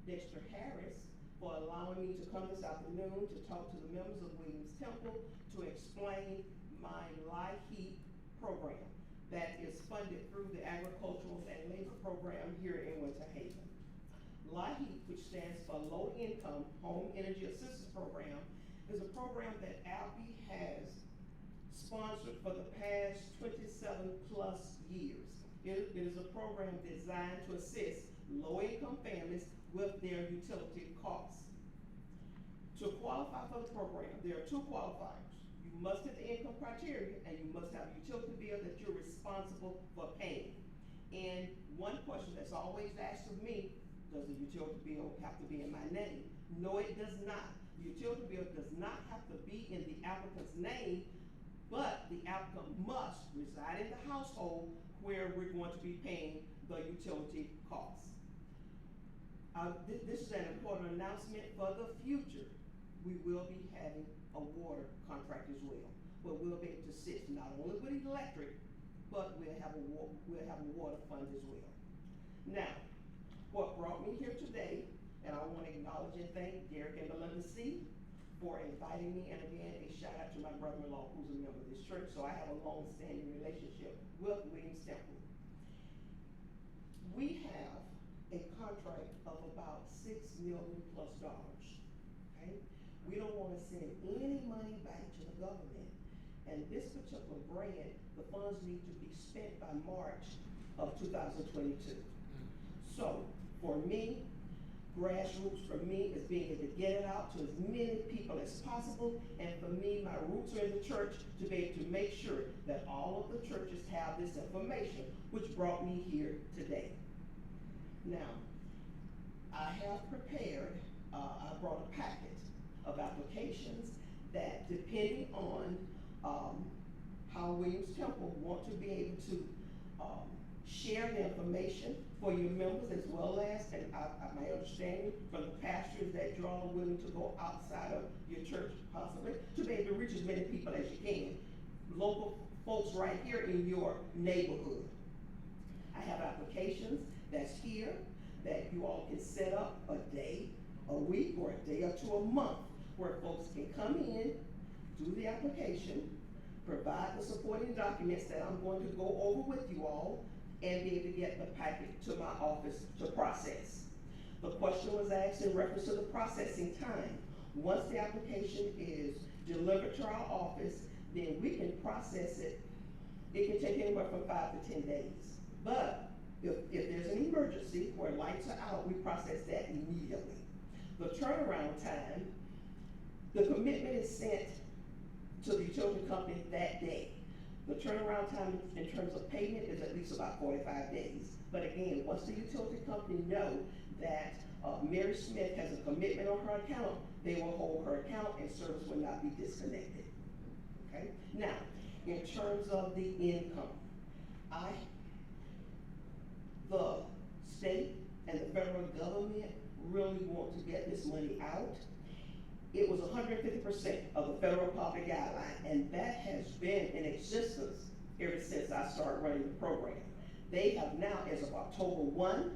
Dexter Harris for allowing me to come this afternoon to talk to the members of Williams Temple to explain my LIHEAP program that is funded through the Agricultural and Labor Program here in Winter Haven. LIHEAP, which stands for Low Income Home Energy Assistance Program, is a program that ALBI has sponsored for the past 27 plus years. It is a program designed to assist low-income families with their utility costs. To qualify for the program, there are two qualifiers. You must hit the income criteria and you must have a utility bill that you're responsible for paying. And one question that's always asked of me, does the utility bill have to be in my name? No, it does not. The utility bill does not have to be in the applicant's name, but the applicant must reside in the household where we're going to be paying the utility costs. This is an important announcement for the future. We will be having a water contract as well, but we'll be able to assist not only with electric, but we'll have a water fund as well. Now, what brought me here today, and I want to acknowledge and thank Derek and Belinda C. for inviting me, and again, a shout out to my brother-in-law who's a member of this church, so I have a long-standing relationship with Williams Temple. We have a contract of about $6 million plus, okay? We don't want to send any money back to the government, and this particular grant, the funds need to be spent by March of 2022. So, for me, grassroots for me is being able to get it out to as many people as possible, and for me, my roots are in the church to be able to make sure that all of the churches have this information, which brought me here today. Now, I have prepared, I brought a packet of applications that, depending on how Williams Temple want to be able to share the information for your members, as well as, and my understanding from the pastors that you're all willing to go outside of your church possibly, to be able to reach as many people as you can. Local folks right here in your neighborhood. I have applications that's here that you all can set up a day, a week, or a day or two a month, where folks can come in, do the application, provide the supporting documents that I'm going to go over with you all, and be able to get the packet to my office to process. The question was asked in reference to the processing time. Once the application is delivered to our office, then we can process it. It can take anywhere from 5 to 10 days. But if there's an emergency where lights are out, we process that immediately. The turnaround time, the commitment is sent to the utility company that day. The turnaround time in terms of payment is at least about 45 days. But again, once the utility company know that Mary Smith has a commitment on her account, they will hold her account and service will not be disconnected. Okay? Now, in terms of the income, the state and the federal government really want to get this money out. It was 150% of the federal poverty guideline, and that has been in existence ever since I started running the program. They have now, as of October 1,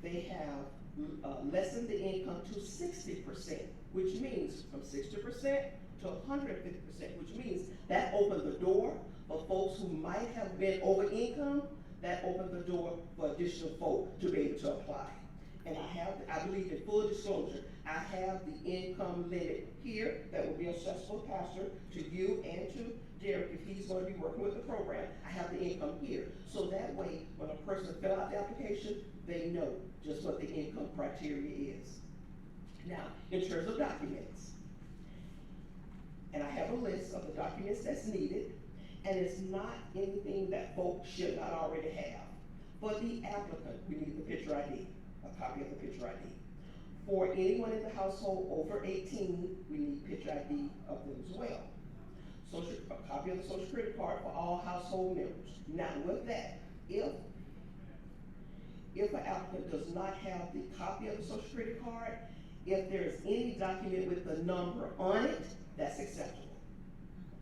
they have lessened the income to 60%, which means from 60% to 150%, which means that opened the door for folks who might have been over income, that opened the door for additional folk to be able to apply. And I believe in full disclosure, I have the income limit here that will be accessible, Pastor, to you and to Derek if he's going to be working with the program. I have the income here. So that way, when a person fills out the application, they know just what the income criteria is. Now, in terms of documents, and I have a list of the documents that's needed, and it's not anything that folks should not already have. For the applicant, we need the picture ID. A copy of the picture ID. For anyone in the household over 18, we need picture ID of them as well. A copy of the Social Security card for all household members. Now with that, if an applicant does not have the copy of the Social Security card, if there is any document with the number on it, that's acceptable.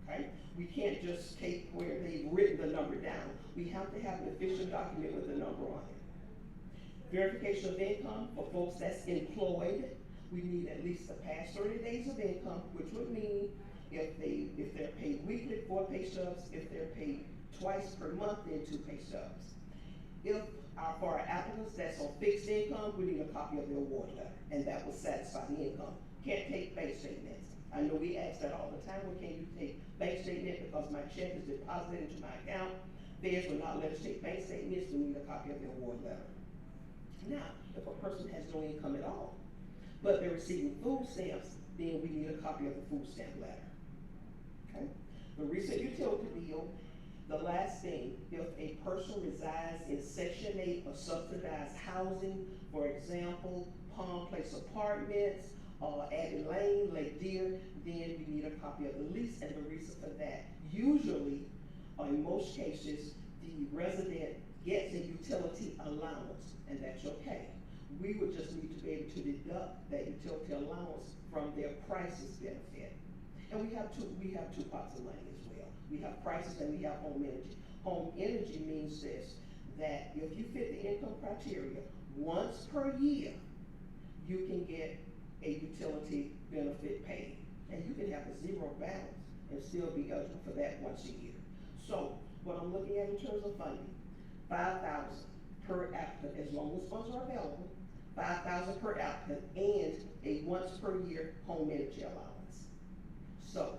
Okay? We can't just take where they've written the number down. We have to have an official document with the number on it. Verification of income for folks that's employed. We need at least the past 30 days of income, which would mean if they're paid weekly, 4 pay stubs, if they're paid twice per month, then 2 pay stubs. If for our applicants that's on fixed income, we need a copy of the award letter, and that will satisfy the income. Can't take bank statements. I know we ask that all the time. Well, can you take bank statement because my check is deposited into my account? Feds will not let us take bank statements. We need a copy of the award letter. Now, if a person has no income at all, but they're receiving food stamps, then we need a copy of the food stamp letter. Okay? The recent utility bill. The last thing, if a person resides in Section 8 of subsidized housing, for example, Palm Place Apartments, Abbey Lane, Lake Deer, then we need a copy of the lease and the reason for that. Usually, in most cases, the resident gets a utility allowance, and that's okay. We would just need to be able to deduct that utility allowance from their crisis benefit. And we have two pots of money as well. We have crisis and we have home energy. Home energy means this, that if you fit the income criteria, once per year, you can get a utility benefit paid. And you can have a zero balance and still be eligible for that once a year. So, what I'm looking at in terms of funding, $5,000 per applicant, as long as funds are available, $5,000 per applicant, and a once per year home energy allowance. So,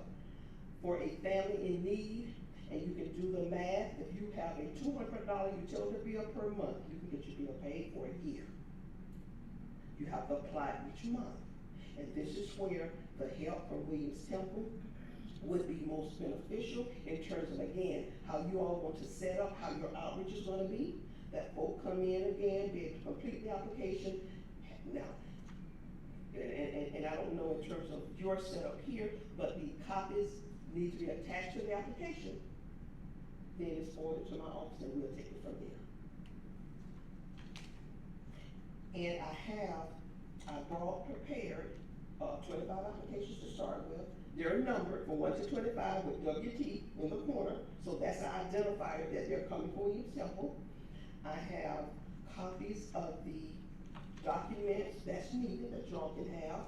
for a family in need, and you can do the math, if you have a $200 utility bill per month, you can get your bill paid for a year. You have to apply each month. And this is where the help from Williams Temple would be most beneficial in terms of, again, how you all want to set up, how your outreach is going to be, that folk come in again, be able to complete the application. Now, and I don't know in terms of your setup here, but the copies need to be attached to the application. Then it's forwarded to my office and we'll take it from there. And I prepared 25 applications to start with. They're numbered from 1 to 25 with WT in the corner, so that's an identifier that they're coming from Williams Temple. I have copies of the documents that's needed that y'all can have,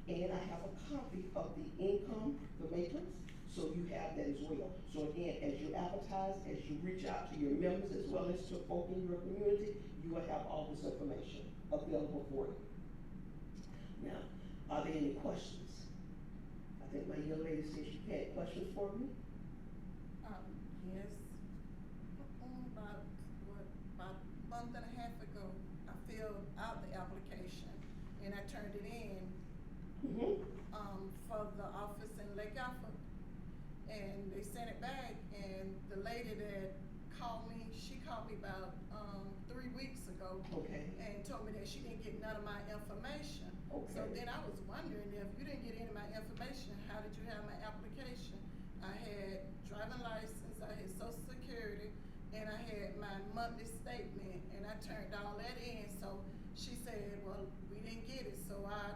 and I have a copy of the income, the matrix, so you have that as well. So again, as you advertise, as you reach out to your members as well as to folk in your community, you will have all this information available for you. Now, are there any questions? I think my young lady said she had questions for me. Yes. About a month and a half ago, I filled out the application and I turned it in for the office in LIHEAP, and they sent it back. And the lady that called me, she called me about 3 weeks ago. Okay. And told me that she didn't get none of my information. Okay. So then I was wondering, if you didn't get any of my information, how did you have my application? I had driving license, I had social security, and I had my monthly statement, and I turned all that in. So she said, well, we didn't get it. So I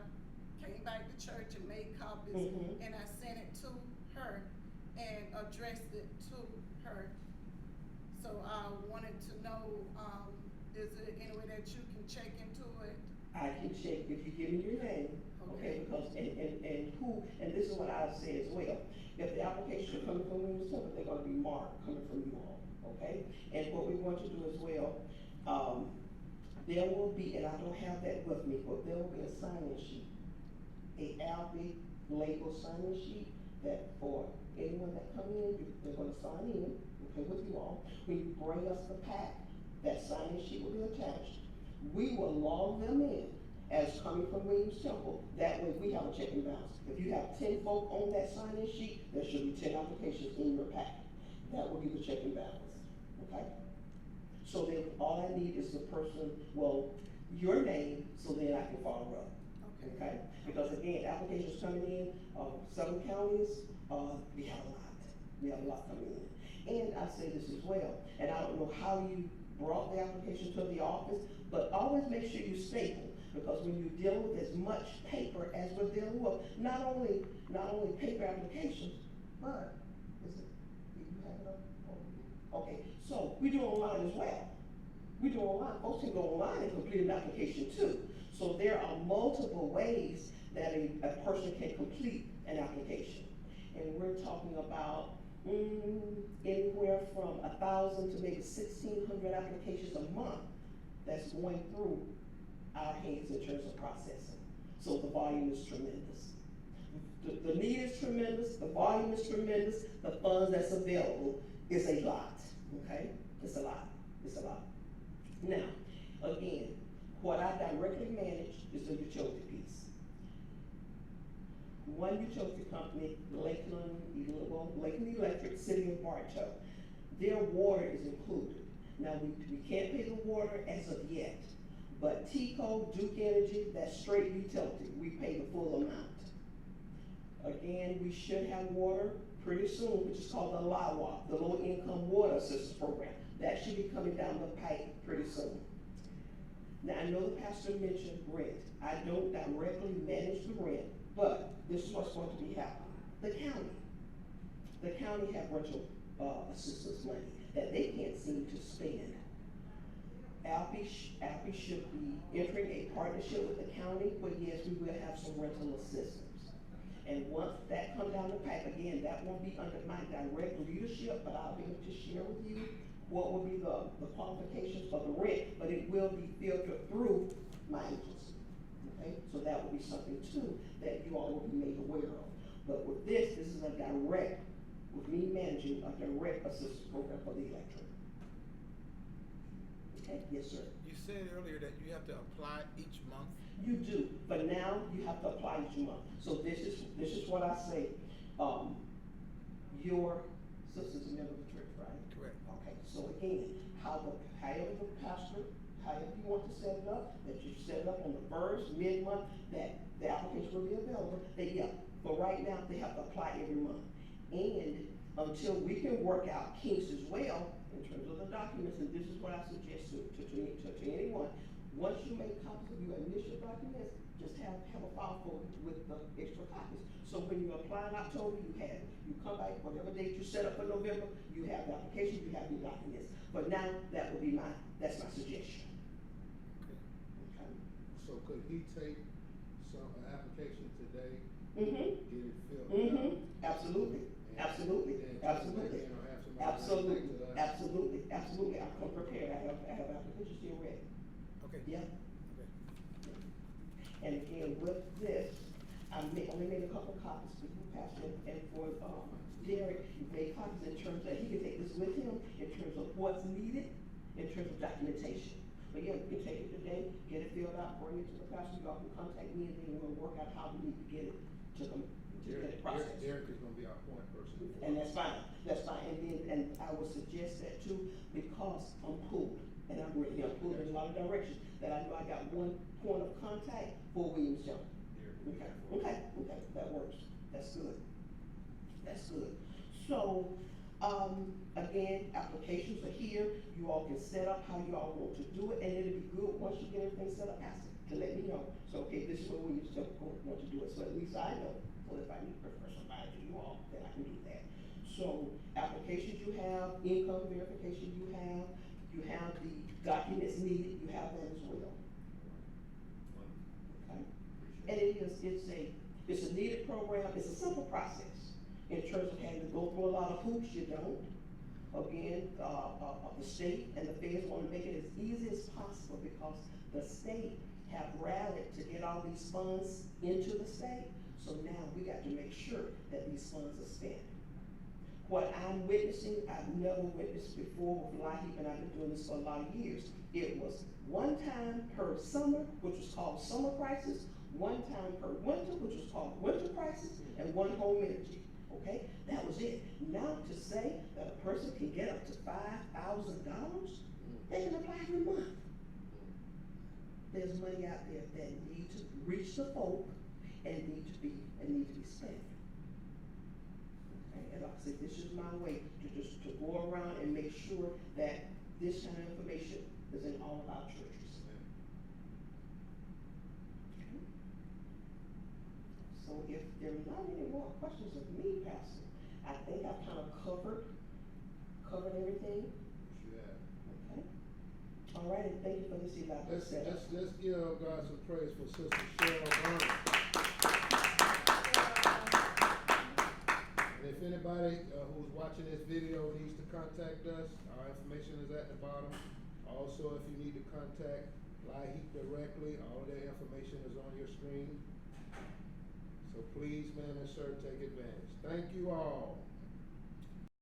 came back to church and made copies, and I sent it to her and addressed it to her. So I wanted to know, is there any way that you can check into it? I can check if you give me your name, okay, because, and who, and this is what I say as well. If the application is coming from Williams Temple, they're gonna be marked coming from you all, okay? And what we want to do as well, there will be, and I don't have that with me, but there will be a sign-in sheet, a Albee label sign-in sheet that for anyone that come in, they're gonna sign in, okay, with you all. When you bring us the pack, that sign-in sheet will be attached. We will log them in as coming from Williams Temple. That way we have a check and balance. If you have 10 folk on that sign-in sheet, there should be 10 applications in your packet. That will be the check and balance, okay? So then all I need is the person, well, your name, so then I can follow up, okay? Because again, applications coming in, 7 counties, we have a lot. We have a lot coming in. And I say this as well, and I don't know how you brought the application to the office, but always make sure you staple, because when you're dealing with as much paper as we're dealing with, not only paper applications, but do you have it up? Okay, so we do online as well. We do online, folks can go online and complete an application too. So there are multiple ways that a person can complete an application. And we're talking about anywhere from 1,000 to maybe 1,600 applications a month that's going through our hands in terms of processing. So the volume is tremendous. The need is tremendous, the volume is tremendous, the funds that's available is a lot, okay? It's a lot, it's a lot. Now, again, what I directly manage is the utility piece. One utility company, Lakeland Electric, City of Bartow, their water is included. Now, we can't pay the water as of yet, but TECO, Duke Energy, that's straight utility, we pay the full amount. Again, we should have water pretty soon, which is called the LIHEAP, the Low Income Water Assistance Program. That should be coming down the pipe pretty soon. Now, I know the pastor mentioned rent. I don't directly manage the rent, but this is what's going to be happening. The county have rental assistance money that they can't seem to spend. Alpi should be entering a partnership with the county, but yes, we will have some rental assistance. And once that comes down the pipe, again, that won't be under my direct leadership, but I'll be able to share with you what will be the qualifications for the rent, but it will be filtered through my agency, okay? So that will be something too that you all will be made aware of. But with this is a direct, with me managing a direct assistance program for the electric. Okay, yes, sir. You said earlier that you have to apply each month. You do, but now you have to apply each month. So this is what I say. Your sister's a member of the church, right? Correct. Okay, so again, however the pastor, however you want to set it up, that you set it up on the first, mid-month, that the application will be available, but right now they have to apply every month. And until we can work out kinks as well, in terms of the documents, and this is what I suggest to anyone, once you make copies of your initial documents, just have a file folder with the extra copies. So when you apply in October, you have it. You come back, whatever date you set up for November, you have the application, you have your documents. But now, that's my suggestion. Okay. Okay. So could he take an application today, Mm-hmm. get it filled Mm-hmm. out? Absolutely. and Absolutely. then Absolutely. or have somebody Absolutely. bring it back to us? Absolutely. Absolutely. I'm prepared. I have applications here ready. Okay. Yeah. Okay. And again, with this, I only made a couple copies for you, Pastor, and for Derek, he made copies in terms that he can take this with him in terms of what's needed, in terms of documentation. But yeah, you can take it today, get it filled out, bring it to the pastor, y'all can contact me, and then we'll work out how we need to get it to get it processed. Derek is gonna be our point person. And that's fine, and I would suggest that too, because I'm pulled, and I'm really, pulled in a lot of directions, that I know I got one point of contact for Williams Jump. Okay, that works, that's good. So, again, applications are here, you all can set up how you all want to do it, and it'll be good, once you get everything set up, ask it, to let me know. So, okay, this is where Williams Jump want to do it, so at least I know, so if I need to refer somebody to you all, then I can do that. So, applications you have, income verification you have the documents needed, you have that as well. Okay? And it's a needed program, it's a simple process. In terms of having to go through a lot of hoops, you don't. Again, the state and the feds want to make it as easy as possible because the state have rallied to get all these funds into the state. So now we got to make sure that these funds are spent. What I'm witnessing, I've never witnessed before with LIHEAP, and I've been doing this for a lot of years. It was one time per summer, which was called summer crisis, one time per winter, which was called winter crisis, and one home energy. Okay, that was it. Now to say that a person can get up to $5,000, they can apply every month. There's money out there that need to reach the folk and need to be spent. Okay, and like I said, this is my way to go around and make sure that this kind of information is in all of our churches. Okay. So if there are not any more questions of me, Pastor, I think I've kind of covered everything. Yeah. Okay. All All right, and thank you for this elaborate setup. Let's give God some praise for Sister Cheryl Burnham. And if anybody who's watching this video needs to contact us, our information is at the bottom. Also, if you need to contact LIHEAP directly, all their information is on your screen. So please, ma'am and sir, take advantage. Thank you all.